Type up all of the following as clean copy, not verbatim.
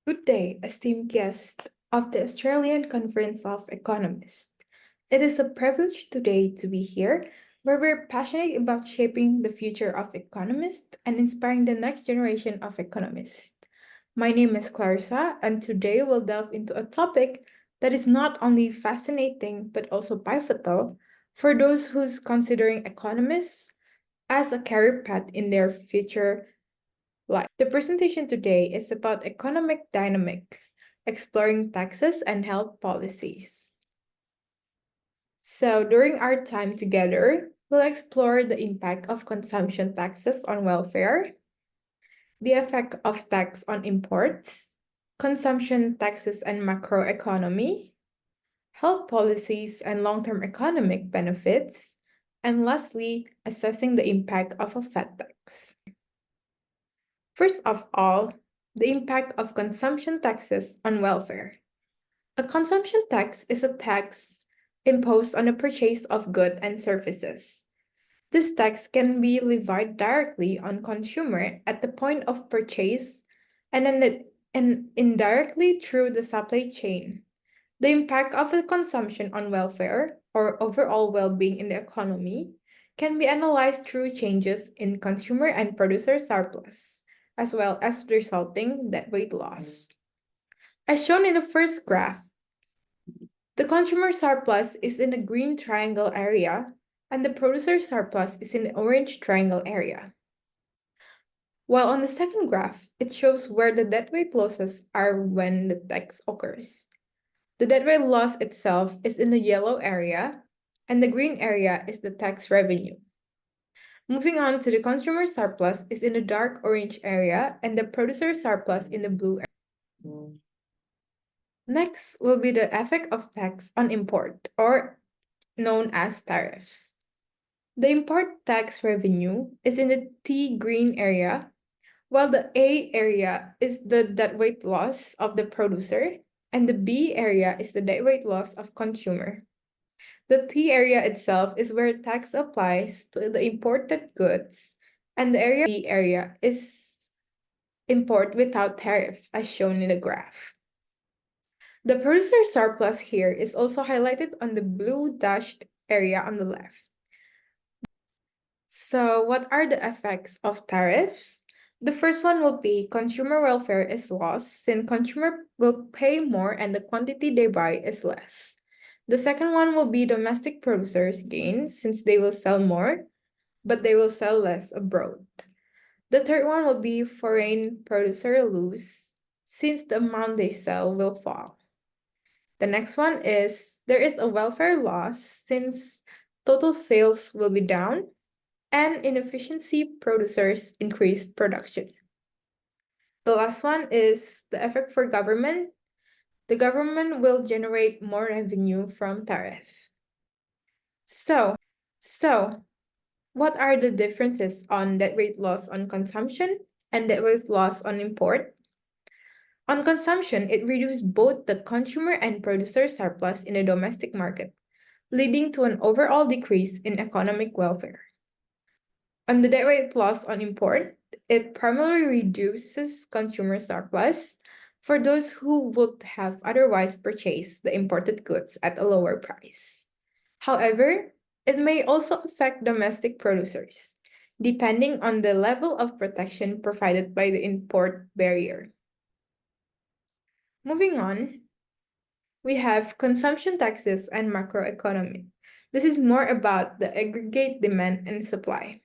Good day, esteemed guest of the Australian Conference of Economists. It is a privilege today to be here, where we're passionate about shaping the future of economists and inspiring the next generation of economists. My name is Clarissa, and today we'll delve into a topic that is not only fascinating but also pivotal for those who's considering economists as a career path in their future life. The presentation today is about economic dynamics, exploring taxes and health policies. So, during our time together, we'll explore the impact of consumption taxes on welfare, the effect of tax on imports, consumption taxes and macroeconomy, health policies and long-term economic benefits, and lastly, assessing the impact of a fat tax. First of all, the impact of consumption taxes on welfare. A consumption tax is a tax imposed on the purchase of goods and services. This tax can be levied directly on consumer at the point of purchase and indirectly through the supply chain. The impact of the consumption on welfare or overall well-being in the economy can be analyzed through changes in consumer and producer surplus, as well as resulting deadweight loss. As shown in the first graph, the consumer surplus is in the green triangle area, and the producer surplus is in the orange triangle area. While on the second graph, it shows where the deadweight losses are when the tax occurs. The deadweight loss itself is in the yellow area, and the green area is the tax revenue. Moving on to the consumer surplus is in the dark orange area, and the producer surplus in the blue area. Next will be the effect of tax on import, or known as tariffs. The import tax revenue is in the T green area, while the A area is the deadweight loss of the producer, and the B area is the deadweight loss of consumer. The T area itself is where tax applies to the imported goods, and the area B area is import without tariff, as shown in the graph. The producer surplus here is also highlighted on the blue dashed area on the left. So, what are the effects of tariffs? The first one will be consumer welfare is lost since consumer will pay more and the quantity they buy is less. The second one will be domestic producers gain since they will sell more, but they will sell less abroad. The third one will be foreign producer lose since the amount they sell will fall. The next one is there is a welfare loss since total sales will be down and inefficiency producers increase production. The last one is the effect for government. The government will generate more revenue from tariff. So what are the differences on deadweight loss on consumption and deadweight loss on import? On consumption, it reduced both the consumer and producer surplus in the domestic market, leading to an overall decrease in economic welfare. On the deadweight loss on import, it primarily reduces consumer surplus for those who would have otherwise purchased the imported goods at a lower price. However, it may also affect domestic producers, depending on the level of protection provided by the import barrier. Moving on, we have consumption taxes and macroeconomy. This is more about the aggregate demand and supply.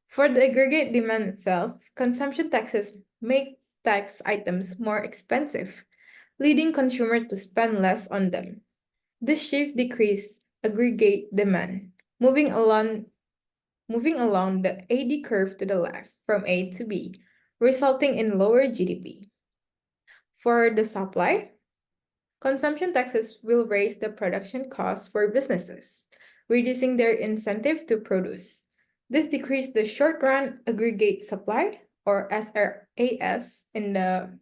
For the aggregate demand itself, consumption taxes make tax items more expensive, leading consumers to spend less on them. This shift decreases aggregate demand, moving along the AD curve to the left from A to B, resulting in lower GDP. For the supply, consumption taxes will raise the production costs for businesses, reducing their incentive to produce. This decreased the short-run aggregate supply, or SRAS, in the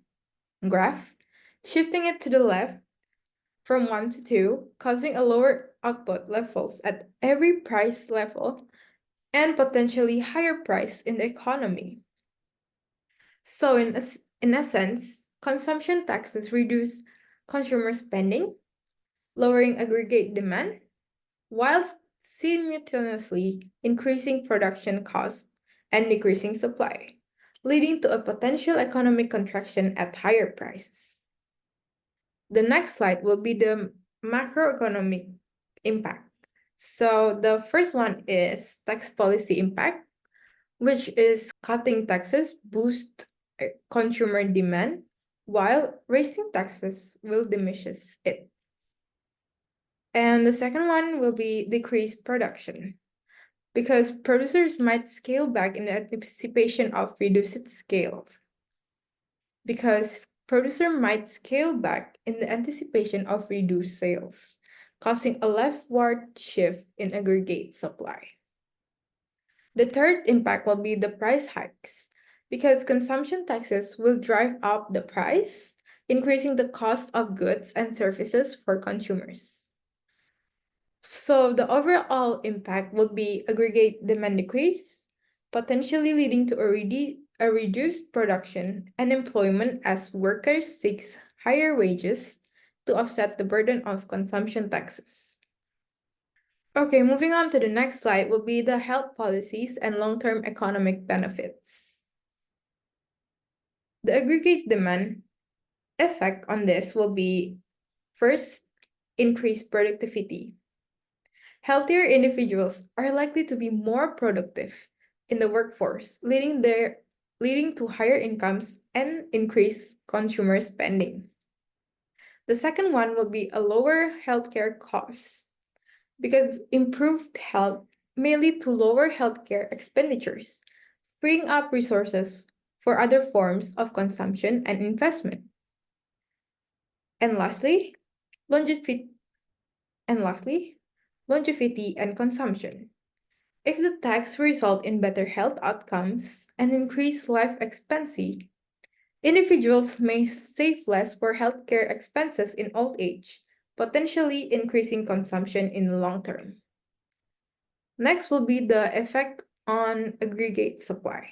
graph, shifting it to the left from 1 to 2, causing a lower output levels at every price level and potentially higher price in the economy. So in essence, Consumption taxes reduce consumer spending, lowering aggregate demand, whilst simultaneously increasing production costs and decreasing supply, leading to a potential economic contraction at higher prices. The next slide will be the macroeconomic impact. So the first one is tax policy impact, which is cutting taxes boost consumer demand, while raising taxes will diminishes it. And the second one will be decrease production, because producers might scale back in anticipation of reduced scales. Because producer might scale back in the anticipation of reduced sales, causing a leftward shift in aggregate supply. The third impact will be the price hikes, because consumption taxes will drive up the price, increasing the cost of goods and services for consumers. So the overall impact will be aggregate demand decrease, potentially leading to a reduced production and employment as workers seek higher wages to offset the burden of consumption taxes. Okay, moving on to the next slide will be the health policies and long-term economic benefits. The aggregate demand effect on this will be first, increased productivity. Healthier individuals are likely to be more productive in the workforce, leading to higher incomes and increased consumer spending. The second one will be a lower healthcare costs, because improved health may lead to lower healthcare expenditures, freeing up resources for other forms of consumption and investment. And lastly, longevity longevity and consumption. If the tax result in better health outcomes and increased life expectancy, individuals may save less for healthcare expenses in old age, potentially increasing consumption in the long term. Next will be the effect on aggregate supply.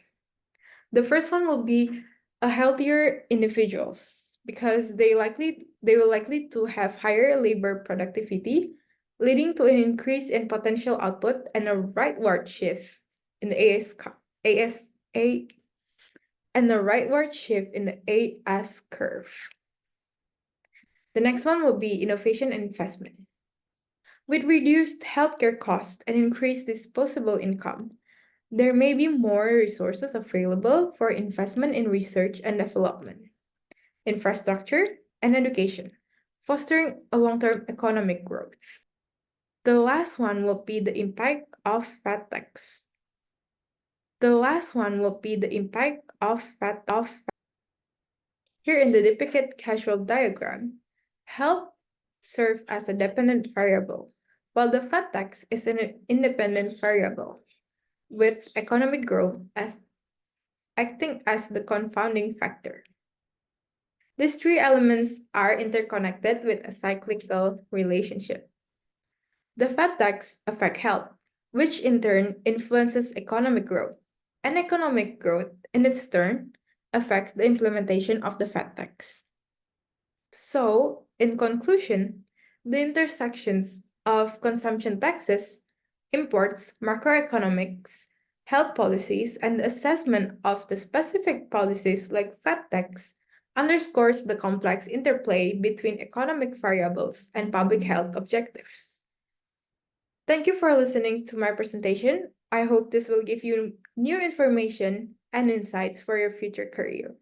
The first one will be a healthier individuals, because they will likely to have higher labor productivity, leading to an increase in potential output and a rightward shift in the ASA and the rightward shift in the AS curve. The next one will be innovation and investment. With reduced healthcare costs and increased disposable income, there may be more resources available for investment in research and development, infrastructure, and education, fostering a long-term economic growth. The last one will be the impact of fat tax. The last one will be the impact of fat. Here in the depicted causal diagram, health serves as a dependent variable, while the fat tax is an independent variable, with economic growth as acting as the confounding factor. These three elements are interconnected with a cyclical relationship. The fat tax affects health, which in turn influences economic growth, and economic growth, in its turn, affects the implementation of the fat tax. So, in conclusion, the intersections of consumption taxes, imports, macroeconomics, health policies, and the assessment of the specific policies like fat tax underscores the complex interplay between economic variables and public health objectives. Thank you for listening to my presentation. I hope this will give you new information and insights for your future career.